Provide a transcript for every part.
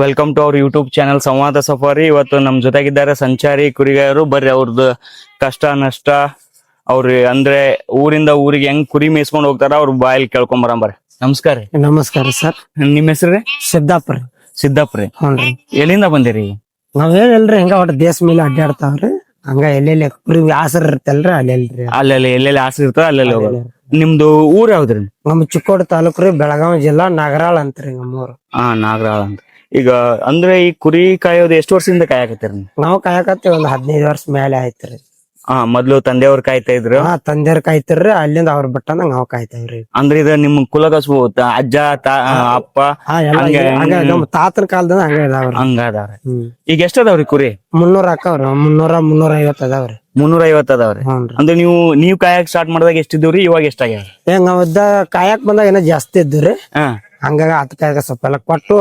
Welcome to our YouTube channel Samvada safari. ಇವತ್ತು ನಮ್ ಜೊತೆಗಿದ್ದಾರೆ ಸಂಚಾರಿ ಕುರಿಗಾರರು. ಬರ್ರಿ ಅವ್ರದ್ದು ಕಷ್ಟ ನಷ್ಟ ಅವ್ರಿ ಅಂದ್ರೆ ಊರಿಂದ ಊರಿಗೆ ಹೆಂಗ್ ಕುರಿ ಮೇಯಿಸ್ಕೊಂಡ್ ಹೋಗ್ತಾರ ಅವ್ರ ಬಾಯಲ್ಲಿ ಕೇಳ್ಕೊಂಡ್ ಬರಂಬರ್ರಿ. ನಮಸ್ಕಾರ ರೀ. ನಮಸ್ಕಾರ ಸರ್. ನಿಮ್ ಹೆಸರು ರೀ? ಸಿದ್ದಾಪುರ. ಸಿದ್ದಾಪುರ. ಹ್ಞೂ. ಎಲ್ಲಿಂದ ಬಂದಿರಿ? ನಾವೇನಿಲ್ರಿ ಹಿಂಗ ಒಟ್ಟು ದೇಶ ಮೇಲೆ ಅಡ್ಡಾಡ್ತಾವ್ರಿ. ಹಂಗ ಎಲ್ಲೆಲ್ಲಿ ಕುರಿ ಆಸರ್ ಇರ್ತಲ್ರಿ ಅಲ್ಲೆಲ್ರಿ. ಅಲ್ಲೆಲ್ಲಿ ಎಲ್ಲೆಲ್ಲಿ ಆಸೆ ಇರ್ತದ ಅಲ್ಲೆಲ್ಲಿ ಹೋಗೋದು. ನಿಮ್ದು ಊರ್ ಯಾವ್ದ್ರಿ? ನಮ್ ಚಿಕ್ಕೋಡಿ ತಾಲೂಕು ರೀ, ಬೆಳಗಾವಿ ಜಿಲ್ಲಾ, ನಾಗರಾಳ್ ಅಂತ್ರಿ ನಮ್ಮೂರು. ನಾಗರಾಳ ಅಂತ. ಈಗ ಅಂದ್ರೆ ಈ ಕುರಿ ಕಾಯೋದು ಎಷ್ಟು ವರ್ಷದಿಂದ ಕಾಯಕತ್ತೀರಿ ನೀವು? ನಾವು ಕಾಯಕತ್ತೀವಿ ಒಂದ್ 15 ವರ್ಷ ಮೇಲೆ ಆಯ್ತ್ರಿ. ಮೊದ್ಲು ತಂದೆಯವ್ರ ಕಾಯ್ತಾ ಇದ್ರು. ತಂದೆಯರ್ ಕಾಯ್ತಿರ್ರಿ, ಅಲ್ಲಿಂದ ಅವ್ರ ಬಿಟ್ಟಂದ ನಾವ್ ಕಾಯ್ತೇವ್ರಿ. ಅಂದ್ರೆ ಇದು ನಿಮ್ ಕುಲಕಸು ಅಜ್ಜ ಅಪ್ಪ ನಮ್ ತಾತನ ಕಾಲದಿಂದ ಹಂಗ ಇದಾವ್ರಿ. ಹಂಗದಾರ. ಈಗ ಎಷ್ಟ ಅದಾವ್ರಿ ಕುರಿ? 300 ಅಕ್ಕವ್ರಿ. 350 ಅದಾವ್ರಿ. 350 ಅದಾವ್ರಿ. ಹ್ಞೂನ್ರಿ. ಅಂದ್ರೆ ನೀವು ಕಾಯಕ್ ಸ್ಟಾರ್ಟ್ ಮಾಡಿದಾಗ ಎಷ್ಟಿದ್ರಿ, ಇವಾಗ ಎಷ್ಟಾಗ್ಯಾವ? ನಾವ್ ಕಾಯಕ್ ಬಂದಾಗ ಏನೋ ಜಾಸ್ತಿ ಇದ್ದುರಿ. ಹಂಗಾಗ ಅದಕ್ಕಾಗ ಸ್ವಲ್ಪ ಎಲ್ಲ ಕೊಟ್ಟು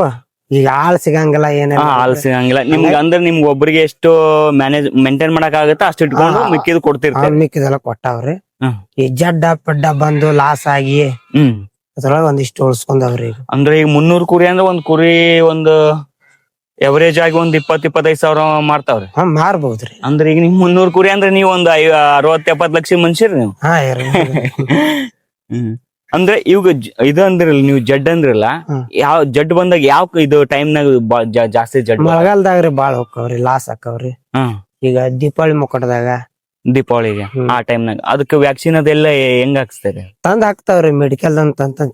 ಈಗ ಆಳ್ ಸಿಗಂಗಿಲ್ಲ, ಏನಿಲ್ಲ. ಹಾಲು ಸಿಗಂಗಿಲ್ಲ ನಿಮ್ಗೆ. ಅಂದ್ರೆ ನಿಮ್ಗೆ ಒಬ್ಬರಿಗೆ ಎಷ್ಟು ಮೇಂಟೈನ್ ಮಾಡಕ್ ಆಗುತ್ತೆ ಅಷ್ಟು ಇಟ್ಕೊಂಡು ಮಿಕ್ಕಿದ್ ಕೊಡ್ತಿರ್ತೀವಿ. ಮಿಕ್ಕಿದೆಲ್ಲ ಕೊಟ್ಟಾವ್ರಿ. ಈ ಜಡ್ಡ ಪಡ್ಡ ಬಂದು ಲಾಸ್ ಆಗಿ ಅದ್ರೊಳಗ ಒಂದಿಷ್ಟು ಉಳ್ಸ್ಕೊಂಡವ್ರಿ. ಅಂದ್ರೆ ಈಗ 300 ಕುರಿ ಅಂದ್ರೆ ಒಂದ್ ಕುರಿ ಒಂದು ಎವರೇಜ್ ಆಗಿ ಒಂದ್ 20-25 ಸಾವಿರ ಮಾರ್ತಾವ್ರಿ. ಮಾರ್ಬಹುದ್ರಿ. ಅಂದ್ರೆ ಈಗ ನಿಮ್ 300 ಕುರಿ ಅಂದ್ರೆ ನೀವು ಒಂದು 60-70 ಲಕ್ಷ ಮನುಷ್ಯರಿ ನೀವು. ಅಂದ್ರೆ ಇವಾಗ ಇದು ಅಂದ್ರಲ್ಲ ನೀವು, ಜಡ್ ಅಂದ್ರಲ್ಲ, ಯಾವ ಜಡ್ ಬಂದಾಗ ಯಾವ ಇದು ಟೈಮ್ನಾಗ ಜಾಸ್ತಿ ಜಡ್? ಮಳೆಗಾಲದಾಗ್ರಿ ಬಾಳ್ ಹೋಕ್ಕವ್ರಿ, ಲಾಸ್ ಆಕ್ಕವ್ರಿ. ಈಗ ದೀಪಾವಳಿ ಮುಕ್ಕಟದಾಗ, ದೀಪಾವಳಿಗೆ ಆ ಟೈಮ್ನಾಗ ಅದಕ್ಕೆ ವ್ಯಾಕ್ಸಿನ್ ಅದೆಲ್ಲ ಹೆಂಗ್ ಹಾಕ್ಸ್ತಾರೆ? ತಂದ್ ಹಾಕ್ತಾವ್ರಿ ಮೆಡಿಕಲ್ ಅಂತ.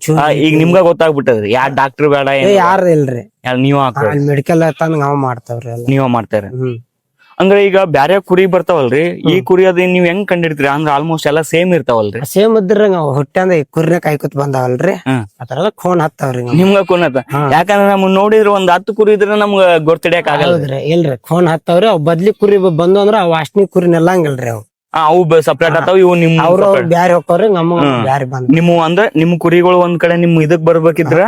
ಈಗ ನಿಮ್ಗ ಗೊತ್ತಾಗ್ಬಿಟ್ಟದ್ರಿ ಯಾರ್ ಡಾಕ್ಟರ್ ಬೇಡ ಯಾರ ಇಲ್ರಿ, ನೀವ್ ಹಾಕ ಮೆಡಿಕಲ್ ತಂದ್ ನಾವ್ ಮಾಡ್ತಾವ್ರಿ. ನೀವ ಮಾಡ್ತಾರ. ಅಂದ್ರೆ ಈಗ ಬ್ಯಾರೆ ಕುರಿ ಬರ್ತಾವಲ್ರಿ, ಈ ಕುರಿ ಅದ್ ನೀವ್ ಹೆಂಗ್ ಕಂಡಿಡ್ತೀರಿ? ಅಂದ್ರೆ ಆಲ್ಮೋಸ್ಟ್ ಎಲ್ಲಾ ಸೇಮ್ ಇರ್ತಾವಲ್ರಿ. ಸೇಮ್ ಇದ್ರ ನಾವ್ ಹೊಟ್ಟೆಂದ ಕುರಿನ ಕಾಯ್ಕೊತ್ ಬಂದಾವಲ್ರಿ, ಅದ್ರಲ್ಲ ಖೋನ್ ಹತ್ತಾವ್ರಿ. ನಿಮ್ಗ ಕೋನತ ಯಾಕಂದ್ರೆ ನಮ್ ನೋಡಿದ್ರ ಒಂದ್ 10 ಕುರಿ ಇದ್ರ ನಮ್ಗ ಗೊತ್ತಿಡ್ಯಾಕ ಆಗಲ್ರಿ. ಇಲ್ರಿ, ಖೋನ್ ಹತ್ತಾವ್ರಿ. ಅವ್ ಬದ್ಲಿ ಕುರಿ ಬಂದು ಅಂದ್ರ ಅವ್ ಅಷ್ಟನಿ ಕುರಿ ನೆಲ್ಲಂಗಿಲ್ರಿ. ಅವು ಸಪ್ರೇಟ್ ಆತಾವ, ಇವು ನಿಮ್ ಬ್ಯಾರೆ ಹೋಗ್ತಾವ್ರಿ, ನಮ್ಮ ಬ್ಯಾರೆ ಬಂದ್. ನಿಮ್ಮ ಅಂದ್ರೆ ನಿಮ್ ಕುರಿಗಳು ಒಂದ್ ಕಡೆ ನಿಮ್ ಇದಕ್ ಬರ್ಬೇಕಿದ್ರ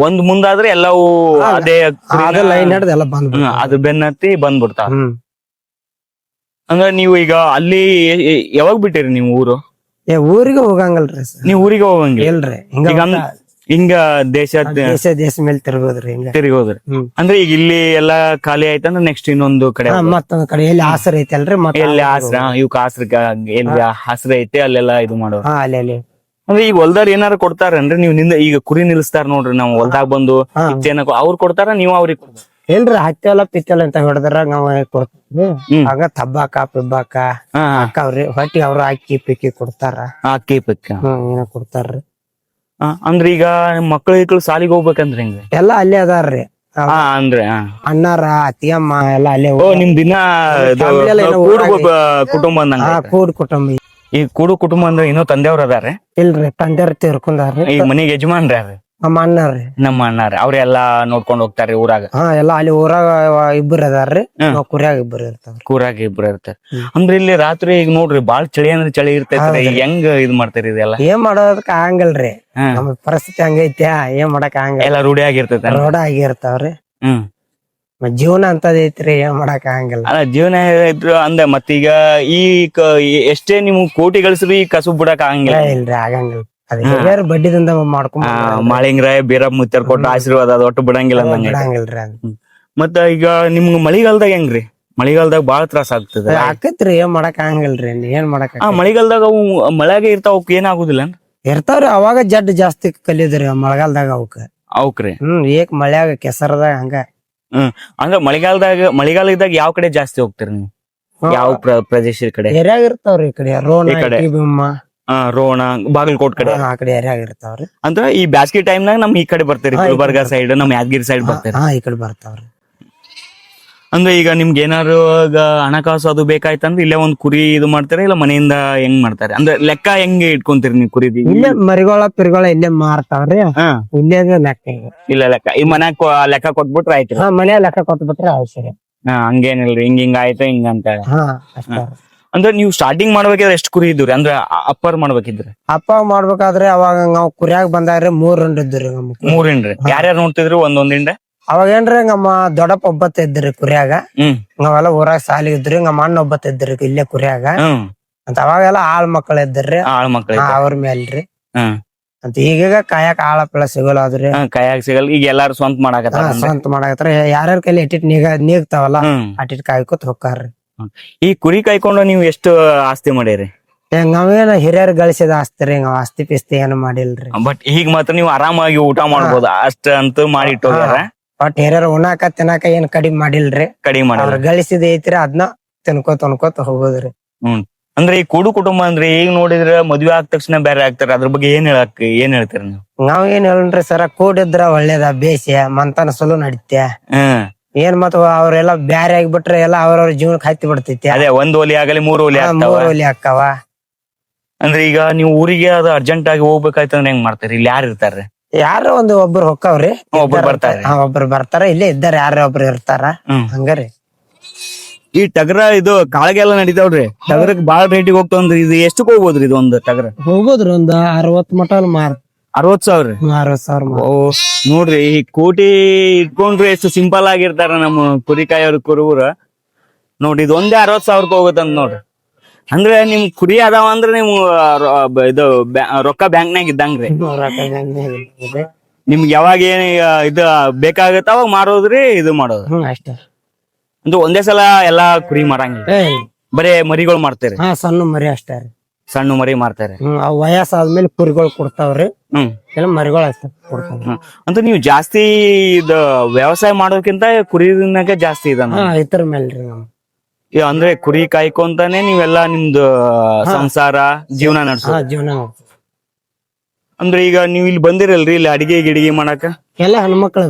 ಒಂದ್ ಮುಂದಾದ್ರೆ ಎಲ್ಲವೂ ಅದೇ ಲೈನ್ ಹಿಡ್ದು ಎಲ್ಲ ಬಂದ್ ಅದು ಬೆನ್ನತ್ತಿ ಬಂದ್ಬಿಡ್ತಾವ. ಅಂದ್ರೆ ನೀವು ಈಗ ಅಲ್ಲಿ ಯಾವಾಗ ಬಿಟ್ಟಿರಿ ನೀವು ಊರು? ಊರಿಗೆ ಹೋಗಂಗಲ್ರಿ. ನೀವ್ ಊರಿಗೆ ಹೋಗಂಗಿಲ್ಲ? ಇಲ್ರಿ, ಹಿಂಗ ದೇಶ ಮೇಲೆ ತಿರ್ಗೋದ್ರಿ. ತಿರುಗೋದ್ರಿ. ಅಂದ್ರೆ ಈಗ ಇಲ್ಲಿ ಎಲ್ಲಾ ಖಾಲಿ ಆಯ್ತಂದ್ರೆ ನೆಕ್ಸ್ಟ್ ಇನ್ನೊಂದು ಕಡೆ, ಮತ್ತೊಂದ್ ಕಡೆ ಎಲ್ಲಿ ಆಸರ ಐತಲ್ರಿ, ಎಲ್ಲಿ ಆಸರ ಇವಕ್ ಆಸರ ಎಲ್ಲಿ ಹಸ್ರ ಐತೆ ಅಲ್ಲೆಲ್ಲ ಇದು ಮಾಡೋರು. ಅಲ್ಲಿ ಅಂದ್ರೆ ಈಗ ಹೊಲ್ದಾರ ಏನಾರ ಕೊಡ್ತಾರನ್ರಿ? ನೀವು ಈಗ ಕುರಿ ನಿಲ್ಸ್ತಾರ ನೋಡ್ರಿ, ನಾವು ಹೊಲ್ದಾಗ ಬಂದು ಅವ್ರು ಕೊಡ್ತಾರ, ನೀವು ಅವ್ರಿಗೆ ಕೊಡ್ತಾರ? ಇಲ್ರಿ, ಹತ್ತೆಲ್ಲ ಪಿತ್ತಲ್ಲ ಅಂತ ಹೊಡೆದ್ರ ನಾವ್ ಕೊಡ್ತೀವಿ. ಆಗ ತಬ್ಬಾಕ ಪಿಬ್ಬಾಕ ಹಾಕವ್ರಿ, ಹೊಟ್ಟಿ ಅವ್ರು ಅಕ್ಕಿ ಪಿಕ್ಕಿ ಕೊಡ್ತಾರ. ಅಕ್ಕಿ ಪಿಕ್ಕಿ ಏನ ಕೊಡ್ತಾರ್ರಿ. ಅಂದ್ರ ಈಗ ಮಕ್ಳು ಸಾಲಿಗೆ ಹೋಗ್ಬೇಕಂದ್ರ ಹೆಂಗ? ಎಲ್ಲಾ ಅಲ್ಲೇ ಅದಾರ್ರಿ. ಅಂದ್ರೆ ಅಣ್ಣಾರ ಅತ್ತಿಯಮ್ಮ ಎಲ್ಲ ಅಲ್ಲೇ. ನಿಮ್ ದಿನ ಕುಟುಂಬ ಅಂದಂಗ? ಕೂಡ್ ಕುಟುಂಬ. ಈ ಕೂಡು ಕುಟುಂಬ ಅಂದ್ರೆ ಇನ್ನೂ ತಂದೆಯವ್ರ ಅದಾರ? ಇಲ್ರಿ, ತಂದೆಯವ್ರ ತೀರ್ಕೊಂಡಾರ್ರಿ. ಈಗ ಮನಿಗೆ ಯಜಮಾನ್ರಿ ಯಾರು? ನಮ್ಮ ಅಣ್ಣಾರ್ರಿ. ನಮ್ಮ ಅಣ್ಣಾರ ಅವ್ರೆಲ್ಲಾ ನೋಡ್ಕೊಂಡ್ ಹೋಗ್ತಾರ್ರಿ ಊರಾಗ? ಎಲ್ಲಾ ಅಲ್ಲಿ ಊರಾಗ ಇಬ್ಬರು ಅದಾರ್ರಿ, ಕುರಿಯಾಗ ಇಬ್ಬರು ಇರ್ತಾರ. ಕೂರಾಗ ಇಬ್ರು ಇರ್ತಾರ. ಅಂದ್ರೆ ಇಲ್ಲಿ ರಾತ್ರಿ ಈಗ ನೋಡ್ರಿ ಬಾಳ್ ಚಳಿ ಅಂದ್ರೆ ಚಳಿ ಇರ್ತೈತ್ರಿ, ಹೆಂಗ್ ಇದ್ ಮಾಡ್ತಾರ ಇದೆಲ್ಲ? ಏನ್ ಮಾಡೋದಕ್ ಆಗಂಗಿಲ್ರಿ, ನಮ್ಮ ಪರಿಸ್ಥಿತಿ ಹಂಗೈತ್ಯಾ, ಏನ್ ಮಾಡಕ್ ಆಗಂಗಿಲ್ಲ. ಎಲ್ಲಾ ರೂಢಿ ಆಗಿರ್ತೈತಿ, ರೋಡ ಆಗಿರ್ತಾವ್ರಿ. ಜೀವನ ಅಂತದೈತ್ರಿ, ಏನ್ ಮಾಡಕ್ ಆಗಂಗಿಲ್ಲ. ಅಲ್ಲ, ಜೀವನ ಇದ್ರು ಅಂದೆ. ಮತ್ತೀಗ ಈ ಎಷ್ಟೇ ನೀವು ಕೋಟಿ ಗಳಿಸ್ರಿ ಕಸು ಬಿಡಕ್ ಆಗಂಗಿಲ್ಲ. ಇಲ್ರಿ, ಆಗಂಗಿಲ್ಲ. ಅದ ಬಡ್ಡಿದಿಂದ ಮಾಡ್ಕೊಂಡ್ ಮಾಳಿಂಗ್ರಾಯ ಬೀರಪ್ಪ ಮುತ್ಯಾರ್ ಕೊಟ್ಟ ಆಶೀರ್ವಾದ ಅದು ಒಟ್ಟು ಬಿಡಂಗಿಲ್ಲ ಬಿಡಂಗಿಲ್ರಿ. ಮತ್ತ ಈಗ ನಿಮ್ಗ ಮಳಿಗಾಲದಾಗ ಹೆಂಗ್ರಿ? ಮಳಿಗಾಲದಾಗ ಬಾಳ ತ್ರಾಸ ಆಗ್ತದೆ. ಆಕತ್ರಿ, ಏನ್ ಮಾಡಕ್ ಆಗಂಗಿಲ್ರಿ. ಏನ್ ಮಾಡಕ್ ಮಳಿಗಾಲದಾಗ ಅವು ಮಳೆಗೆ ಇರ್ತಾವ, ಅವಕ್ ಏನಾಗುದಿಲ್ಲ? ಇರ್ತಾವ್ರಿ, ಅವಾಗ ಜಡ್ ಜಾಸ್ತಿ ಕಲಿದ್ರಿ ಮಳೆಗಾಲದಾಗ ಅವಕ್ರಿ. ಏಕ್ ಮಳ್ಯಾಗ ಕೆಸರದಾಗ ಹಂಗ. ಅಂದ್ರೆ ಮಳೆಗಾಲ ಇದ್ದಾಗ ಯಾವ ಕಡೆ ಜಾಸ್ತಿ ಹೋಗ್ತೀರಿ ನೀವು? ಯಾವ ಪ್ರದೇಶ ಕಡೆ? ಏರಿಯಾಗ ಇರ್ತಾವ್ರಿ. ಈ ಕಡೆ ರೋಣ, ಬಾಗಲಕೋಟ್ ಕಡೆ, ಆ ಕಡೆ ಏರಿಯಾಗ ಇರ್ತಾವ್ರಿ. ಅಂದ್ರ ಈ ಬ್ಯಾಸ್ಗಿ ಟೈಮ್ನಾಗ ನಮ್ ಈ ಕಡೆ ಬರ್ತೀರಿ, ಗುಲ್ಬರ್ಗ ಸೈಡ್, ನಮ್ ಯಾದಗಿರಿ ಸೈಡ್ ಬರ್ತೀರಿ. ಈ ಕಡೆ ಬರ್ತಾವ್ರಿ. ಅಂದ್ರೆ ಈಗ ನಿಮ್ಗೆ ಏನಾರು ಹಣಕಾಸು ಅದು ಬೇಕಾಯ್ತಂದ್ರೆ ಇಲ್ಲೇ ಒಂದ್ ಕುರಿ ಇದು ಮಾಡ್ತಾರೆ, ಇಲ್ಲ ಮನೆಯಿಂದ ಹೆಂಗ್ ಮಾಡ್ತಾರೆ? ಅಂದ್ರೆ ಲೆಕ್ಕ ಹೆಂಗ್ ಇಟ್ಕೊಂತೀರಿ ನೀವು ಕುರಿದಿ? ಇಲ್ಲೇ ಮರಿಗೋಳ ಪಿರಿಗೋಳ ಇಲ್ಲೇ ಮಾರ್ತಾವ್ರಿ. ಇಲ್ಲೇ ಲೆಕ್ಕ ಇಲ್ಲ ಲೆಕ್ಕ ಈ ಮನ್ಯಾಗ ಲೆಕ್ಕ ಕೊಟ್ಬಿಟ್ರೆ ಆಯ್ತು. ಮನ್ಯಾಗ ಲೆಕ್ಕ ಕೊಟ್ಬಿಟ್ರೆ ಅವಶ್ಯ. ಹಂಗೇನಿಲ್ರಿ, ಹಿಂಗ ಆಯ್ತು ಹಿಂಗ ಅಂತ. ಅಂದ್ರೆ ನೀವು ಸ್ಟಾರ್ಟಿಂಗ್ ಮಾಡ್ಬೇಕಾದ್ರೆ ಎಷ್ಟು ಕುರಿ ಇದ್ರಿ? ಅಂದ್ರೆ ಅಪ್ಪರ್ ಮಾಡ್ಬೇಕಿದ್ರಿ? ಅಪ್ಪ ಮಾಡ್ಬೇಕಾದ್ರೆ ಅವಾಗ ನಾವ್ ಕುರಿಯಾಗ ಬಂದಾಗ್ರಿ 3 ಹಿಂಡ್ ಇದ್ರಿ. 3 ಹಿಂಡ್ರಿ? ಯಾರ್ಯಾರು ನೋಡ್ತಿದ್ರಿ ಒಂದೊಂದ್ ಹಿಂಡ? ಅವಾಗ ಏನ್ರಿ, ನಮ್ಮ ದೊಡ್ಡಪ್ಪ ಒಬ್ಬತ್ತ ಇದ್ರಿ ಕುರಿಯಾಗ. ನಾವೆಲ್ಲ ಊರಾಗ ಸಾಲಿ ಇದ್ರಿ. ನಮ್ಮ ಅಣ್ಣ ಒಬ್ಬತ್ತ ಇದ್ರಿ ಇಲ್ಲೇ ಕುರಿಯಾಗ. ಅಂತ ಅವಾಗೆಲ್ಲ ಆಳ್ ಮಕ್ಳ ಇದ್ರಿ. ಆಳ್ ಮಕ್ಳ ಅವ್ರ ಮೇಲ್ರಿ. ಅಂತ ಈಗೀಗ ಕಾಯಕ್ ಆಳ ಪಳ ಸಿಗಲ್ಲಾದ್ರಿ. ಕಾಯಾಗ ಸಿಗಲ್ಲ, ಈಗ ಎಲ್ಲಾರು ಸ್ವಂತ ಮಾಡಾಕತ್ತಾರ. ಸ್ವಂತ ಮಾಡಾಕತ್ತಾರ. ಯಾರ್ಯಾರ ಕೈಲಿ ಎಟ್ಟಿಟ್ ನೀಗ್ತಾವಲ್ಲ ಅಟ್ಟಿಟ್ ಕಾಯ್ಕೊತ್ ಹೊಕ್ಕಾರ್ರಿ. ಈ ಕುರಿ ಕಾಯ್ಕೊಂಡು ನೀವು ಎಷ್ಟು ಆಸ್ತಿ ಮಾಡೀರಿ? ನಾವೇನ ಹಿರಿಯರ್ ಗಳಿಸಿದ ಆಸ್ತಿ ನಾವ್ ಆಸ್ತಿ ಪಿಸ್ತಿ ಏನು ಮಾಡಿಲ್ರಿ. ಬಟ್ ಈಗ ಮಾತ್ರ ನೀವು ಆರಾಮಾಗಿ ಊಟ ಮಾಡ್ಬೋದು ಅಷ್ಟ ಅಂತೂ ಮಾಡಿ ಇಟ್ಟೋಗ್ಯಾರ. ಬಟ್ ಹಿರಿಯರ್ ಉಣ್ಣಾಕ ತಿನ್ನಾಕ ಏನ್ ಕಡಿಮೆ ಮಾಡಿಲ್ರಿ. ಕಡಿಮೆ ಮಾಡಿ ಅವ್ರ ಗಳಿಸಿದ ಐತ್ರಿ ಅದನ್ನ ತಿನ್ಕೋತ ಹೋಗೋದ್ರಿ. ಅಂದ್ರೆ ಈ ಕೂಡು ಕುಟುಂಬ ಅಂದ್ರೆ ಈಗ ನೋಡಿದ್ರ ಮದ್ವೆ ಆದ ತಕ್ಷಣ ಬೇರೆ ಆಗ್ತಾರ, ಅದ್ರ ಬಗ್ಗೆ ಏನ್ ಹೇಳ್ತೀರ ನೀವು? ನಾವ್ ಏನ್ ಹೇಳ್ರಿ ಸರ, ಕೂಡಿದ್ರ ಒಳ್ಳೇದ, ಬೇಸಿಯ ಮಂತನ ಸಲು ನಡಿತ್ಯ. ಏನ್ ಮತ್ತ ಅವ್ರೆಲ್ಲಾ ಬ್ಯಾರೆ ಆಗಿಬಿಟ್ರೆ ಎಲ್ಲಾ ಅವ್ರವ್ರ ಜೀವನಕ್ಕೆ ಹತ್ತಿ ಬಿಡ್ತೈತಿ. ಅದೇ ಒಂದ್ ಒಲಿ ಆಗಲಿ 3 ಒಲಿ ಒಲಿ ಹಾಕಾವ. ಅಂದ್ರೆ ಈಗ ನೀವು ಊರಿಗೆ ಅದು ಅರ್ಜೆಂಟ್ ಆಗಿ ಹೋಗ್ಬೇಕಾಯ್ತಂದ್ರೆ ಹೆಂಗ್ ಮಾಡ್ತಾರಿ? ಇಲ್ಲಿ ಯಾರು ಇರ್ತಾರ್ರಿ? ಯಾರೋ ಒಬ್ರು ಹೊಕ್ಕವ್ರಿ, ಒಬ್ರು ಬರ್ತಾರೆ. ಒಬ್ರು ಬರ್ತಾರ, ಇಲ್ಲೇ ಇದ್ದಾರ ಯಾರ ಒಬ್ರು ಇರ್ತಾರ ಹಂಗಾರಿ. ಈ ಟಗರ ಇದು ಕಾಳಗೆಲ್ಲ ನಡೀತಾವ್ರಿ, ಟಗರಕ್ ಬಾಳ ರೇಟಿಗೆ ಹೋಗ್ತಾವ್ರಿ. ಇದು ಎಷ್ಟಕ್ ಹೋಗ್ಬೋದ್ರಿ ಇದು ಒಂದು ಟಗರ? ಹೋಗೋದ್ರಿ ಒಂದ್ 60 ಮಟ 60,000. 60,000. ಓ ನೋಡ್ರಿ, ಈ ಕೋಟಿ ಇಟ್ಕೊಂಡ್ರಿ ಎಷ್ಟು ಸಿಂಪಲ್ ಆಗಿರ್ತಾರ ನಮ್ಮ ಕುರಿಕಾಯವ್ರ ಕುರುಬರ. ನೋಡ್ರಿ ಇದು ಒಂದೇ 60,000 ಹೋಗುತ್ತಂತ ನೋಡ್ರಿ. ಅಂದ್ರೆ ನಿಮ್ ಕುರಿ ಅದಾವ ಅಂದ್ರೆ ನೀವು ಇದು ರೊಕ್ಕ ಬ್ಯಾಂಕ್ನಾಗ ಇದ್ದಂಗ್ರಿ. ನಿಮ್ಗೆ ಯಾವಾಗ ಏನ್ ಇದು ಬೇಕಾಗತ್ತ ಅವಾಗ ಮಾರೋದ್ರಿ, ಇದು ಮಾಡೋದು ಅಷ್ಟೇ. ಅಂದ್ರೆ ಒಂದೇ ಸಲ ಎಲ್ಲಾ ಕುರಿ ಮಾರಂಗಿಲ್ಲ, ಬರೇ ಮರಿಗಳು ಮಾರ್ತಾರೆ. ಸಣ್ಣ ಮರಿ ಅಷ್ಟೇ ರೀ, ಸಣ್ಣ ಮರಿ ಮಾರ್ತಾರೆ. ಅವ್ ವಯಸ್ಸಾದ್ಮೇಲೆ ಕುರಿಗಳು ಕೊಡ್ತಾವ್ರಿ, ಎಲ್ಲ ಮರಿಗಳು ಕೊಡ್ತಾವ. ಅಂತ ನೀವು ಜಾಸ್ತಿ ಇದು ವ್ಯವಸಾಯ ಮಾಡೋದಕ್ಕಿಂತ ಕುರಿನಾಗ ಜಾಸ್ತಿ ಇತರ ಮೇಲ್ರಿ ನಮ್. ಅಂದ್ರೆ ಕುರಿ ಕಾಯ್ಕೊಂತಾನೆ ನೀವೆಲ್ಲಾ ನಿಮ್ದು ಸಂಸಾರ ಜೀವನ ನಡೆಸೋ ಜೀವನ. ಅಂದ್ರೆ ಈಗ ನೀವ್ ಇಲ್ಲಿ ಬಂದಿರಲ್ರಿ, ಇಲ್ಲಿ ಗಿಡಿಗೆ ಮಾಡಾಕ ಎಲ್ಲ ಹೆಣ್ಮಕ್ಳು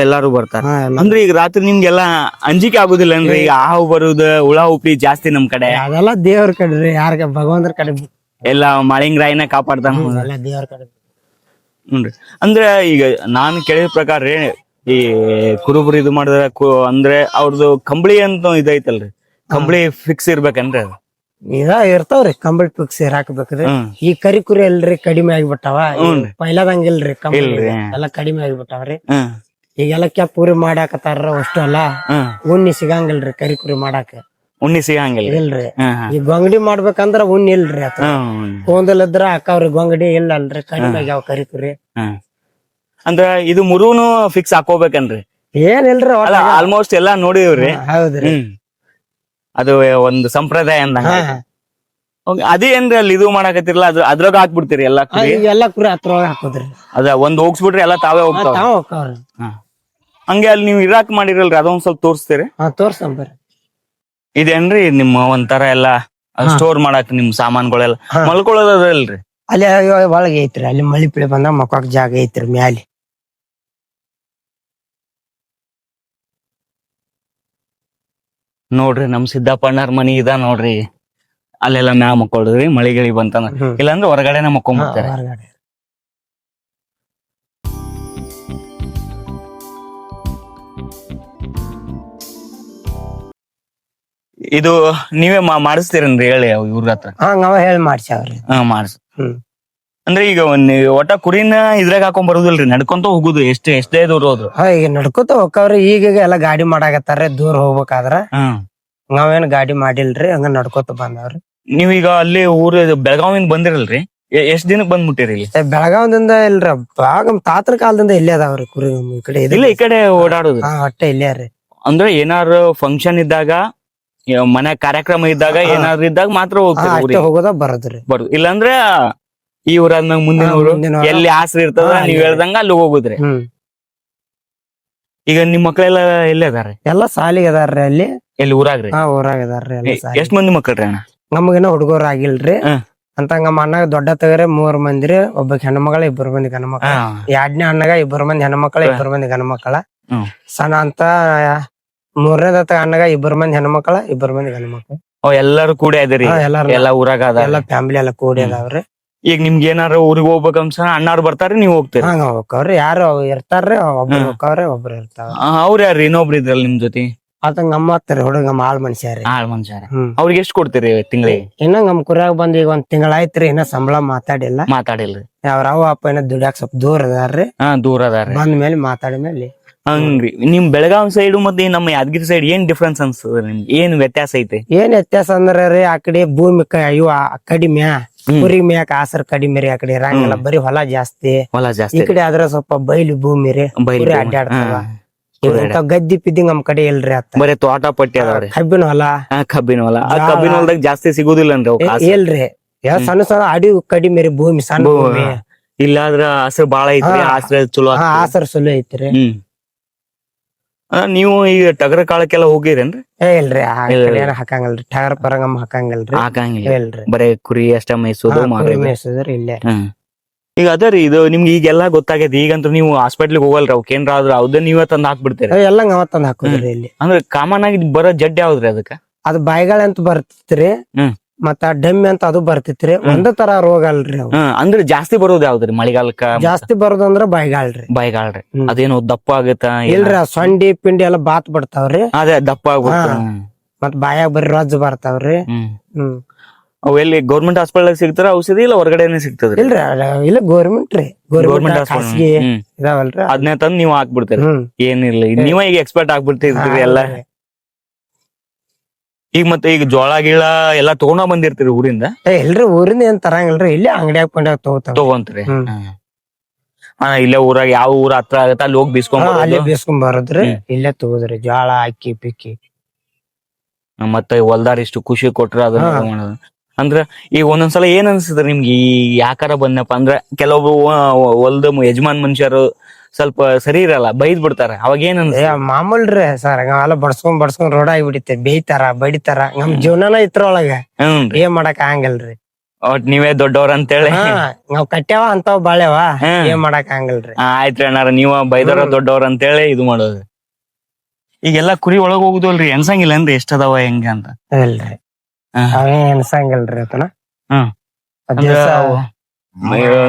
ಎಲ್ಲಾರು ಬರ್ತಾರ. ಅಂದ್ರೆ ಈಗ ರಾತ್ರಿ ನಿಮ್ಗೆಲ್ಲಾ ಅಂಜಿಕೆ ಆಗುದಿಲ್ಲ ಅಂದ್ರೆ? ಈಗ ಹಾವು ಬರುದು, ಹುಳ ಹುಪ್ಪಿ ಜಾಸ್ತಿ ನಮ್ ಕಡೆ. ಅದೆಲ್ಲ ದೇವ್ರ ಕಡೆ, ಯಾರ ಭಗವಂತರ ಕಡೆ ಎಲ್ಲ ಮಾಳಿಂಗರಾಯನ ಕಾಪಾಡ್ತಾನ ದೇವ್ರ ಕಡೆ. ಅಂದ್ರೆ ಈಗ ನಾನು ಕೇಳಿದ ಪ್ರಕಾರ ಈ ಕುರುಬರು ಇದು ಮಾಡಿದ್ರ ಅಂದ್ರೆ ಅವ್ರದ್ದು ಕಂಬಳಿ ಅಂತ ಇದೈತಲ್ರಿ, ಕಂಬಳಿ ಫಿಕ್ಸ್ ಇರ್ಬೇಕನ್ರಿ? ಅದು ಇರ್ತಾವ್ರಿ ಕಂಬಳಿ ಫಿಕ್ಸ್ ಹಾಕ್ಬೇಕ್ರಿ. ಈ ಕರಿ ಕುರಿ ಅಲ್ರಿ ಕಡಿಮೆ ಆಗಿಬಿಟ್ಟಾವ, ಪೈಲಾದಂಗಿಲ್ರಿ ಕಂಬಳಿ ಎಲ್ಲಾ ಕಡಿಮೆ ಆಗಿಬಿಟ್ಟಾವ್ರಿ. ಈಗೆಲ್ಲ ಕೆಂಪ್ ಕುರಿ ಮಾಡಾಕತ್ತಾರ ಅಷ್ಟು ಅಲ್ಲ, ಉಣ್ಣಿ ಸಿಗಂಗಿಲ್ರಿ ಕರಿ ಕುರಿ ಮಾಡಾಕ. ಉಣ್ಣಿ ಸಿಗಂಗಿಲ್ಲ ಇಲ್ರಿ. ಈ ಗೊಂಗಡಿ ಮಾಡ್ಬೇಕಂದ್ರ ಉಣ್ಣಿ ಇಲ್ರಿ, ಅತ್ತ ಕೋಂದಲ್ ಇದ್ರ ಅಕ್ಕವ್ರಿ ಗೊಂಗಡಿ ಇಲ್ಲ ಅಲ್ರಿ, ಕಡಿಮೆ ಆಗ್ಯಾವ ಕರಿ ಕುರಿ. ಅಂದ್ರ ಇದು ಮುರುನು ಫಿಕ್ಸ್ ಹಾಕೋಬೇಕನ್ರಿ? ಏನಿಲ್ರಿ, ಆಲ್ಮೋಸ್ಟ್ ಎಲ್ಲಾ ನೋಡಿವ್ರಿ. ಹೌದ್ರಿ, ಅದು ಒಂದು ಸಂಪ್ರದಾಯ ಅಂದಂಗ. ಅದೇ ಏನ್ರಿ ಅಲ್ಲಿ ಇದು ಮಾಡಾಕತ್ತಿರಲ್ಲ, ಅದು ಅದ್ರಾಗ ಹಾಕ್ಬಿಡ್ತೀರಿ ಎಲ್ಲಾ ಕುರಿ? ಎಲ್ಲಾ ಕುರಿ ಹತ್ರ ಹಾಕೋದ್ರಿ. ಅದ ಒಂದ್ ಹೋಗ್ಸ್ಬಿಟ್ರಿ ಎಲ್ಲಾ ತಾವೇ ಹೋಗ್ತಾವ. ಹಂಗೆ ಅಲ್ಲಿ ನೀವು ಇರಾಕ್ ಮಾಡಿರಲ್ರಿ, ಅದೊಂದ್ ಸ್ವಲ್ಪ ತೋರಿಸ್ತೀರಿ? ತೋರ್ಸಂಬರ್ರಿ. ಇದೇನ್ರಿ ನಿಮ್ಮ ಒಂಥರ ಎಲ್ಲಾ ಸ್ಟೋರ್ ಮಾಡಾಕ ನಿಮ್ ಸಾಮಾನುಗಳೆಲ್ಲ ಮಲ್ಕೊಳ್ಳೋದಲ್ರಿ? ಅಲ್ಲಿ ಒಳಗೆ ಐತ್ರಿ, ಅಲ್ಲಿ ಮಳಿ piಳಿ ಬಂದಾಗ ಮಕ್ಕಾಕ್ ಜಾಗ ಐತ್ರಿ ಮ್ಯಾಲಿ. ನೋಡ್ರಿ ನಮ್ ಸಿದ್ದಪ್ಪಣ್ಣಾರ್ ಮನಿ ಇದ ನೋಡ್ರಿ, ಅಲ್ಲೆಲ್ಲಾ ಮ್ಯಾಗ ಮಕ್ಕೊಳ್ರಿ ಮಳಿಗಿಳಿ ಬಂತಂದ್ರ, ಇಲ್ಲಾಂದ್ರೆ ಹೊರಗಡೆನೆ ಮಕ್ಕೊಂಡ್ಬಿಡ್ತಾರೆ. ಇದು ನೀವೇ ಮಾಡಿಸ್ತೀರನ್ರಿ ಹೇಳಿ ಇವ್ರ ಹತ್ರ? ನಾವ ಹೇಳಿ ಮಾಡ್ಸ್ಯಾವ್ರಿ. ಮಾಡ್ಸ. ಅಂದ್ರೆ ಈಗ ಒಟ್ಟ ಕುರಿನ ಇದ್ರಾಗ ಹಾಕೊಂಡ್ ಬರುದಿಲ್ರಿ, ನಡ್ಕೊಂತ ಹೋಗುದು? ಎಷ್ಟೇ ದೂರ ಹೋದ್ರು? ಈಗ ನಡ್ಕೊತ ಹೋಗ್ತಾವ್ರಿ. ಈಗ ಎಲ್ಲಾ ಗಾಡಿ ಮಾಡಾಕತ್ತಾರ ದೂರ ಹೋಗ್ಬೇಕಾದ್ರ. ನಾವೇನ್ ಗಾಡಿ ಮಾಡಿಲ್ರಿ, ಹಂಗ ನಡ್ಕೊತ ಬಂದವ್ರಿ. ನೀವೀಗ ಅಲ್ಲಿ ಊರ ಬೆಳಗಾವಿಂದ ಬಂದಿರಲ್ರಿ, ಎಷ್ಟ್ ದಿನಕ್ ಬಂದ್ಬಿಟ್ಟಿರಿ ಇಲ್ಲಿ? ಬೆಳಗಾವಿಂದ ಇಲ್ರಿ, ನಮ್ ತಾತನ ಕಾಲದಿಂದ ಇಲ್ಲೇ ಅದಾವ್ರಿ ಕುರಿ. ಈ ಕಡೆ ಇಲ್ಲ, ಈ ಕಡೆ ಓಡಾಡುದು ಒಟ್ಟೆ ಇಲ್ಲೇ ರೀ. ಅಂದ್ರೆ ಏನಾರು ಫಂಕ್ಷನ್ ಇದ್ದಾಗ, ಮನೆ ಕಾರ್ಯಕ್ರಮ ಇದ್ದಾಗ, ಏನಾದ್ರು ಇದ್ದಾಗ ಮಾತ್ರ ಹೋಗ್ತೀರಿ? ಹೋಗೋದ ಬರೋದ್ರಿ, ಬರುದು. ಇಲ್ಲಾಂದ್ರೆ ಈ ಊರಾದ್ಮೇಲೆ ಮುಂದಿನ ಊರು ಎಲ್ಲಿ ಆಸರೆ ಇರ್ತದ ನೀವ್ ಹೇಳ್ದಂಗ ಅಲ್ಲಿ ಹೋಗುದ್ರಿ. ಈಗ ನಿಮ್ ಮಕ್ಳೆಲ್ಲ ಎಲ್ಲಿ ಅದಾರ? ಎಲ್ಲಾ ಸಾಲಿಗೆ ಅದಾರ್ರಿ ಅಲ್ಲಿ. ಎಲ್ಲಿ ಊರಾಗ್ರಿ? ಊರಾಗ ಅದಾರ್ರಿ. ಎಷ್ಟ್ ಮಂದಿ ಮಕ್ಕಳ್ರಿ ಅಣ್ಣ? ನಮಗಿನ್ನ ಹುಡುಗರು ಆಗಿಲ್ರಿ. ಅಂತ ನಮ್ಮ ಅಣ್ಣಗ ದೊಡ್ಡ ತಗರೆ 3 ಮಂದಿರಿ, ಒಬ್ಬ ಹೆಣ್ಮಗಳ 2 ಮಂದಿ ಗಣಮಕ್ಳ. 2ನೇ ಅಣ್ಣಗ 2 ಮಂದಿ ಹೆಣ್ಮಕ್ಳ, 2 ಮಂದಿ ಗಣಮಕ್ಳ. ಸಣ್ಣ ಅಂತ 3ನೇ ಅಣ್ಣಗ 2 ಮಂದಿ ಹೆಣ್ಮಕ್ಳ, 2 ಮಂದಿ ಗಣಮಕ್ಳ. ಎಲ್ಲಾರು ಕೂಡಿ ಅದಿರಿ? ಎಲ್ಲಾ ಊರಾಗ ಎಲ್ಲ ಫ್ಯಾಮಿಲಿ ಎಲ್ಲ ಕೂಡಿ ಅದಾವ್ರಿ. ಈಗ ನಿಮ್ಗೆ ಏನಾರ ಊರಿಗೆ ಹೋಗ್ಬೇಕಂಸ ಅಣ್ಣಾರು ಬರ್ತಾರ, ನೀವ್ ಹೋಗ್ತೀರಿ? ಹೋಗ್ತಾವ್ರಿ. ಯಾರು ಇರ್ತಾರ್ರಿ, ಒಬ್ರು ಹೋಗ್ತಾವ್ರಿ, ಒಬ್ರು ಇರ್ತಾವ. ಅವ್ರ ಯಾರು ಇನ್ನೊಬ್ರು ಇದ್ರಲ್ಲ ನಿಮ್ ಜೊತೆ? ಅದ ನಮ್ಮ ಹತ್ತರ ಹುಡುಗ ಆಳ್ ಮನುಷ್ಯಾರಿ. ಅವ್ರಿಗೆ ಎಷ್ಟ್ ಕೊಡ್ತೀರಿ ತಿಂಗಳಿಗೆ? ಇನ್ನ ನಮ್ ಕುರಿಯಾಗ ಬಂದ್ ಈಗ 1 ತಿಂಗಳ ಆಯ್ತ್ರಿ, ಇನ್ನ ಸಂಬಳ ಮಾತಾಡಿಲ್ರಿ? ಅವ್ರ ಅವ್ವ ಅಪ್ಪ ಇನ್ನ ದುಡ್ಯಾಕ ಸ್ವಲ್ಪ ದೂರ ಅದಾರ್ರಿ. ದೂರ ಅದಾರ. ಬಂದ ಮೇಲೆ ಮಾತಾಡಿದ ಮೇಲೆ. ಹಂಗ್ರಿ. ನಿಮ್ ಬೆಳಗಾವ್ ಸೈಡ್ ಮತ್ತೆ ನಮ್ಮ ಯಾದಗಿರಿ ಸೈಡ್ ಏನ್ ಡಿಫ್ರೆನ್ಸ್ ಅನ್ಸ್ತದ ನಿಮ್ಗೆ? ಏನ್ ವ್ಯತ್ಯಾಸ ಐತೆ? ಏನ್ ವ್ಯತ್ಯಾಸ ಅಂದ್ರ ರೀ, ಆ ಕಡೆ ಭೂಮಿ ಇವ ಕಡಿಮೆ, ಹ್ಮ್. ಕುರಿ ಮೇಯಕ್ ಆಸರ್ ಕಡಿಮೆ ರೀ, ಆ ಕಡೆ ಇರಂಗಿಲ್ಲ, ಬರೀ ಹೊಲ ಜಾಸ್ತಿ. ಹೊಲ ಈ ಜಾಸ್ತಿ ಕಡೆ ಆದ್ರ ಸ್ವಲ್ಪ ಬೈಲು ಭೂಮಿ ರೀ, ಬೈಲ್ ಕುರಿ ಭೂಮಿ. ಅಡ್ಡಾಡ್ತಾವ. ಹಾ. ಕುರಿ ಇಂಥ ಗದ್ದಿ ಪಿದ್ದಿ ನಮ್ ಕಡೆ ಇಲ್ರಿ ಅತ್ತ. ಬರೀ ತೋಟ ಪಟ್ಟಿ ಅದಾವ್ರಿ. ಕಬ್ಬಿನ ಹೊಲ ಕಬ್ಬಿನ ಹೊಲ. ಆ ಜ್ವಾಳ. ಕಬ್ಬಿನ ಹೊಲದಾಗ ಜಾಸ್ತಿ ಸಿಗುದಿಲ್ಲನ್ರಿ ಅವ್ ಕಾಸು. ಇಲ್ರಿ, ಯಾವ ಸಣ್ಣ ಸಣ್ಣ ಅಡಿ ಕಡಿಮೆ ರೀ ಭೂಮಿ, ಸಣ್ಣ ಭೂಮಿ. ಇಲ್ಲಾದ್ರ ಹಸ್ರು ಬಾಳ ಐತ್ರಿ, ಹಾ. ಆಸ್ರ ಚಲೋ ಆಗ್ತದೆ. ಆಸರ್ ಸುಲು ಐತ್ರಿ. ಹ್ಮ್. ನೀವು ಈಗ ಟಗರ ಕಾಳಕ್ಕೆಲ್ಲ ಹೋಗಿರೇನ್ರಿ? ಇಲ್ರಿ, ಆ ಇಲ್ಲ. ಕಡೆ ಏನ್ ಹಾಕಂಗಲ್ರಿ, ಟಗರ್ ಪರಂಗಮ್ ಹಾಕಂಗಲ್ರಿ. ಹಾಕಂಗಿಲ್ಲ, ಇಲ್ರಿ, ಬರೇ ಕುರಿ ಅಷ್ಟ ಮೈಸೂರು ಕುರಿ ಮೇಯ್ಸುದ್ರಿ ಇಲ್ಲೇ ರೀ. ಈಗ ಅದ ರೀ, ಇದು ನಿಮ್ಗೆ ಈಗೆಲ್ಲಾ ಗೊತ್ತಾಗೈತಿ. ಈಗಂತೂ ನೀವು ಹಾಸ್ಪಿಟ್ಲಿಗೆ ಹೋಗಲ್ರಿ, ಅವಕ್ಕೇನ್ರ ಆದ್ರ ಅವದೇ ನೀವೇ ತಂದ್ ಹಾಕ್ಬಿಡ್ತೀರಿ. ಎಲ್ಲ ಅವತ್ತೊಂದ್ ಹಾಕುದ್ರಿ ಇಲ್ಲಿ. ಅಂದ್ರೆ ಕಾಮನ್ ಆಗಿ ಬರೋ ಜಡ್ ಯಾವ್ದ್ರಿ ಅದಕ್ಕ? ಅದ್ ಬಾಯಿಗಳ ಅಂತ ಬರ್ತಿತ್ರಿ, ಹ್ಮ್. ಮತ್ತ ಡಮ್ಮಿ ಅಂತ ಅದು ಬರ್ತಿತ್ರಿ. ಒಂದ್ ತರ ರೋಗ ಅಲ್ರಿ ಅವು. ಅಂದ್ರೆ ಜಾಸ್ತಿ ಬರೋದು ಯಾವ್ದ್ರಿ? ಮಳಿಗಾಲಕ್ಕ ಜಾಸ್ತಿ ಬರೋದಂದ್ರ ಬಾಯಿಗಾಳ್ರಿ. ಬಾಯಿಗಾಳ್ರಿ. ಹ್ಮ್. ಅದೇನು ದಪ್ಪ ಆಗತ್ತ? ಇಲ್ರಿ, ಆ ಸೊಂಡಿ ಪಿಂಡಿ ಎಲ್ಲಾ ಬಾತ್ ಬಿಡ್ತಾವ್ರಿ. ಅದೇ ದಪ್ಪ ಆಗ್ಬಿಡ್ತ. ಹಾ. ಮತ್ ಬಾಯಾಗ ಬರೀ ರೊಜ್ಜ ಬರ್ತಾವ್ರಿ. ಹ್ಮ್. ಹ್ಮ್. ಅವ್ ಎಲ್ಲಿ ಗೌರ್ಮೆಂಟ್ ಹಾಸ್ಪಿಟಲ್ ಸಿಗ್ತಾರ ಔಷಧಿ, ಇಲ್ಲ ಹೊರಗಡೆನೆ ಸಿಗ್ತದ್ರಿ? ಇಲ್ರಿ, ಇಲ್ಲ ಗೋರ್ಮೆಂಟ್ ರೀ, ಗೌರ್ಮೆಂಟ್ ಗೋರ್ಮೆಂಟ್ ಹಾಸ್ಪಿಟಲ್. ಖಾಸಗಿ ಹ್ಮ್. ಇದಾವಲ್ರಿ. ಅದನ್ನೇ ತಂದ್ ನೀವ್ ಹಾಕ್ಬಿಡ್ತೀರಿ. ಹ್ಮ್. ಏನಿಲ್ಲ, ನೀವ ಈಗ ಎಕ್ಸ್ಪರ್ಟ್ ಆಗ್ಬಿಡ್ತಿರ್ತೀರಿ ಎಲ್ಲ. ಈಗ ಮತ್ತೆ ಈಗ ಜೋಳ ಗೀಳ ಎಲ್ಲಾ ತಗೊಂಡ ಬಂದಿರ್ತೀರಿ ಊರಿಂದ? ಇಲ್ರಿ, ಊರಿಂದ ಏನ್ ತರಂಗಿಲ್ರಿ, ಇಲ್ಲಿ ಅಂಗಡಿಯಾಗ ಕೊಂಡ್ಯಾಗ ತಗೋತಾವ. ತಗೊಂತ್ರಿ. ಹ್ಮ್. ಇಲ್ಲೇ ಊರಾಗ ಯಾವ ಊರ ಹತ್ರ ಆಗತ್ತ ಅಲ್ಲಿ ಹೋಗಿ ಬಿಸ್ಕೊಂಡ್ ಅಲ್ಲೇ ಬರೋದು. ಬೇಸ್ಕೊಂಡ್ ಬರೋದ್ರಿ, ಹ್ಮ್. ಇಲ್ಲೇ ತಗೋದ್ರಿ ಜೋಳ ಅಕ್ಕಿ ಪಿಕ್ಕಿ. ಮತ್ತೆ ಹೊಲ್ದಾರ ಇಷ್ಟು ಖುಷಿ ಕೊಟ್ರ ಅದನ್ನ ಹಾ. ಇದು ಮಾಡೋದು. ಅಂದ್ರ ಈಗ ಒಂದೊಂದ್ಸಲ ಏನ್ ಅನ್ಸುತ್ತೆ ನಿಮ್ಗೆ, ಈ ಯಾಕಾರ ಬಂದಪ್ಪ ಅಂದ್ರ ಕೆಲವೊಬ್ರು ಹೊಲ್ದ ಯಜಮಾನ್ ಮನುಷ್ಯರು ಸ್ವಲ್ಪ ಸರಿ ಇರಲ್ಲ, ಬೈದ್ ಬಿಡ್ತಾರ. ಅವಾಗ ಏನ್ ಅನ್ಸುತ್ತೆ? ಮಾಮೂಲ್ರಿ ಸರ್, ನಾವೆಲ್ಲ ಬಡ್ಸ್ಕೊಂಡ್ ರೋಡ್ ಆಗಿಬಿಡುತ್ತೆ, ಬೇಯ್ತಾರ ಬಡಿತಾರ, ನಮ್ ಜೀವನನ ಇತ್ರೊಳಗ ಹ್ಮ್. ಏನ್ ಮಾಡಕ್ ಆಗಂಗಿಲ್ರಿ. ಒಟ್ ನೀವೇ ದೊಡ್ಡವ್ರ ಅಂತೇಳಿ. ನಾವ್ ಕಟ್ಟ್ಯಾವ ಅಂತಾವ್ ಬಾಳ್ಯಾವ, ಹ್ಮ್. ಏನ್ ಮಾಡಕ್ ಆಗಂಗಿಲ್ರಿ. ಆಯ್ತ್ರಿ ಅಣ್ಣಾರ, ನೀವ ಬೈದವ್ರ ದೊಡ್ಡವ್ರ ಅಂತೇಳಿ ಇದು ಮಾಡೋದು. ಈಗೆಲ್ಲಾ ಕುರಿ ಒಳಗ್ ಹೋಗುದಲ್ರಿ, ಎನ್ಸಂಗಿಲ್ಲ ಅಂದ್ರೆ ಎಷ್ಟ್ ಅದಾವ ಹೆಂಗ ಅಂತ? ಇಲ್ರಿ, ಹಾ. ಅವೇ ಅನ್ಸಂಗಿಲ್ರಿ ಅದನ್ನ. ಹ್ಮ್.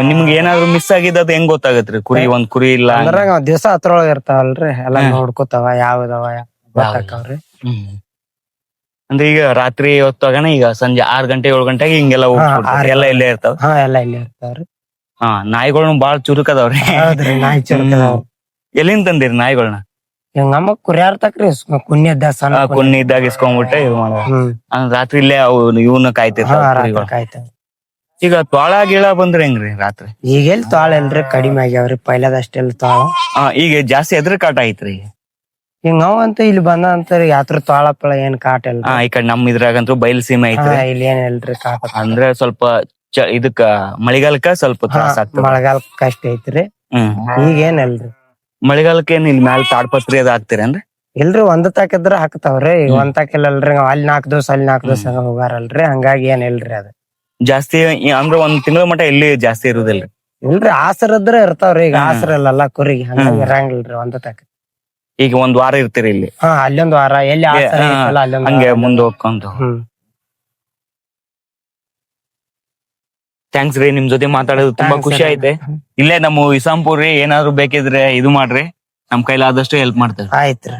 ನಿಮ್ಗೆ ಏನಾದ್ರು ಮಿಸ್ ಆಗಿದ್ದದ್ ಹೆಂಗ್ ಗೊತ್ತಾಗತ್ರಿ? ಕುರಿ ಒಂದ್ ಕುರಿ ಇಲ್ಲ ಅಂದ್ರ ದಿವಸ ಹತ್ರೊಳಗ ಇರ್ತಾವಲ್ರಿ, ಎಲ್ಲಾ ಹ್ಮ್. ನೋಡ್ಕೋತಾವ, ಯಾವ್ದವ ಗೊತ್ತಾಕವ್ರಿ. ಹ್ಮ್. ಅಂದ್ರೆ ಈಗ ರಾತ್ರಿ ಹೊತ್ತಾಗಣ, ಈಗ ಸಂಜೆ 6 ಗಂಟೆ 7 ಗಂಟೆಗೆ ಹಿಂಗೆಲ್ಲ ಹೋಗ್ಬಿಡ್ತಾರೆ, ಎಲ್ಲ ಇಲ್ಲೇ ಇರ್ತಾವ. ಎಲ್ಲ ಇಲ್ಲೇ ಇರ್ತಾವ್ರಿ. ನಾಯಿಗಳ್ನು ಬಾಳ್ ಚುರುಕದವ್ರಿ. ಹೌದ್ರಿ, ನಾಯಿ ಚುರುಕದಾವ್. ಎಲ್ಲಿಂದ ತಂದಿರಿ ನಾಯಿಗಳ್ನ? ನಮ್ಮ ಕುರಿಯಾರ್ತಕ್ರಿ, ಕುನ್ನಿದ್ದ ಸಣ್ಣ ಕುನ್ನಿ ಇದ್ದಾಗ ಇಸ್ಕೊಂಡ್ಬಿಟ್ಟೆ ಇದು ಮಾಡೋದು. ಹ್ಮ್. ರಾತ್ರಿ ಇಲ್ಲೇ ಅವು ಇವನ್ನ ಕಾಯ್ತಿರ್ತಾವ ಕುರಿಗಳು. ಕಾಯ್ತಾವ. ಈಗ ತ್ವಾಳ ಗೀಳ ಬಂದ್ರೆ ಹೆಂಗ್ರಿ ರಾತ್ರಿ? ಈಗೆಲ್ ತಾಳ ಇಲ್ರಿ, ಕಡಿಮೆ ಆಗ್ಯಾವ್ರಿ, ಪೈಲದಷ್ಟೆಲ್ಲ ತಾಳ. ಈಗ ಜಾಸ್ತಿ ಎದ್ರ ಕಾಟ ಐತ್ರಿ? ಈಗ ನಾವಂತ ಇಲ್ಲಿ ಬಂದ ಅಂತಾರ ಯಾತ್ರ ತಾಳ ಪಳ ಏನ್ ಕಾಟ ಇಲ್ರಿ. ಈ ಕಡೆ ನಮ್ ಇದ್ರಾಗಂತೂ ಬಯಲ್ ಸೀಮೆ ಐತ್ರಿ. ಇಲ್ಲಿ ಏನ್ ಇಲ್ರಿ ಕಾಟ. ಅಂದ್ರೆ ಸ್ವಲ್ಪ ಇದಕ್ಕ ಮಳಿಗಾಲಕ್ಕ ಸ್ವಲ್ಪ ತ್ರಾಸ ಆಗ್ತದ. ಮಳೆಗಾಲ ಕಷ್ಟ ಐತ್ರಿ. ಹ್ಮ್. ಈಗ ಏನ್ ಇಲ್ರಿ. ಮಳಿಗಾಲಕ್ಕೆ ಏನ್ ಇಲ್ಲಿ ಮ್ಯಾಲ ತಾಡ್ಪತ್ರಿ ಅದ ಹಾಕ್ತಿರೇನ್ರಿ? ಇಲ್ರಿ, ಒಂದ್ ತಾಕಿದ್ರ ಹಾಕ್ತಾವ್ರಿ, ಈಗ ಒಂದ್ ತಾಕಿಲ್ಲಲ್ರಿ. ಅಲ್ಲಿ 4 ದಿವಸ ಅಲ್ಲಿ 4 ದಿವಸ ಹೋಗಾರಲ್ರಿ, ಹಂಗಾಗಿ ಏನ್ ಇಲ್ರಿ ಅದು ಜಾಸ್ತಿ. ಅಂದ್ರೆ ಒಂದ್ ತಿಂಗಳ ಮಟ ಎಲ್ಲಿ ಜಾಸ್ತಿ ಇರುದಿಲ್ರಿ? ಇಲ್ರಿ, ಆಸರದ್ರ ಇರ್ತಾವ್ರಿ. ಈಗ ಆಸರ ಇಲ್ಲಲ್ಲ ಕುರಿಗೆ, ಹಂಗಾಗಿ ಇರಂಗಿಲ್ರಿ ಒಂದ್ ತಾಕ. ಈಗ ಒಂದ್ ವಾರ ಇರ್ತೀರಿ ಇಲ್ಲಿ? ಅಲ್ಲೊಂದ್ ವಾರ, ಎಲ್ಲಿ ಆಸರ ಐತಲ್ಲ ಅಲ್ಲೊಂದ್ ಹಂಗೆ ವಾರ. ಮುಂದೆ ಹೋಗ್ಕೊಂತ. ಹ್ಮ್. ಥ್ಯಾಂಕ್ಸ್ ರೀ, ನಿಮ್ ಜೊತೆ ಮಾತಾಡೋದು ತುಂಬಾ ಖುಷಿ ಐತೆ. ಇಲ್ಲೇ ನಮ್ಮ ಇಸಾಂಪುರ್ ಏನಾದ್ರು ಬೇಕಿದ್ರೆ ಇದು ಮಾಡ್ರಿ, ನಮ್ ಕೈಲಾದಷ್ಟು ಹೆಲ್ಪ್ ಮಾಡ್ತೇವೆ. ಆಯ್ತ್ರಿ.